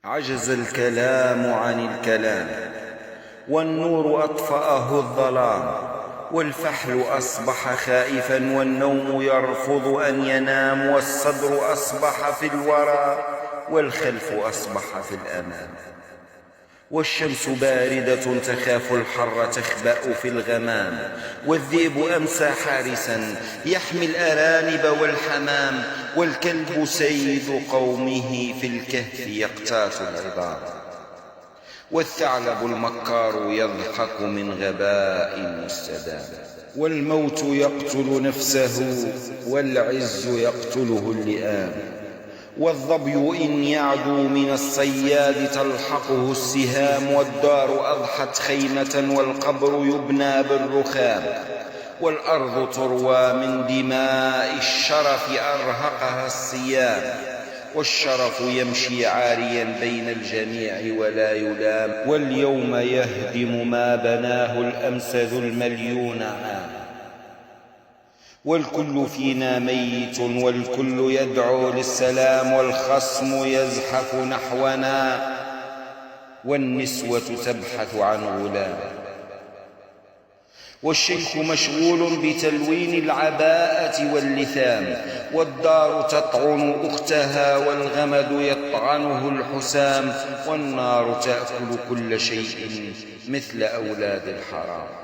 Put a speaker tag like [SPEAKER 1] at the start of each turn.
[SPEAKER 1] عجز الكلام عن الكلام، والنور أطفأه الظلام، والفحل أصبح خائفا والنوم يرفض أن ينام، والصدر أصبح في الورى والخلف أصبح في الأمام، والشمس باردة تخاف الحر تخبأ في الغمام، والذئب أمسى حارسا يحمي الأرانب والحمام، والكلب سيد قومه في الكهف يقتات العظام، والثعلب المكار يضحك من غباء مستدام، والموت يقتل نفسه والعز يقتله اللئام، والظبي إن يعدو من الصياد تلحقه السهام، والدار أضحت خيمة والقبر يبنى بالرخام، والأرض تروى من دماء الشرف أرهقها الصيام، والشرف يمشي عاريا بين الجميع ولا يلام، واليوم يهدم ما بناه الأمس ذو المليون عام، والكل فينا ميت والكل يدعو للسلام، والخصم يزحف نحونا والنسوة تبحث عن غلام، والشيخ مشغول بتلوين العباءة واللثام، والدار تطعن أختها والغمد يطعنه الحسام، والنار تأكل كل شيء مثل أولاد الحرام.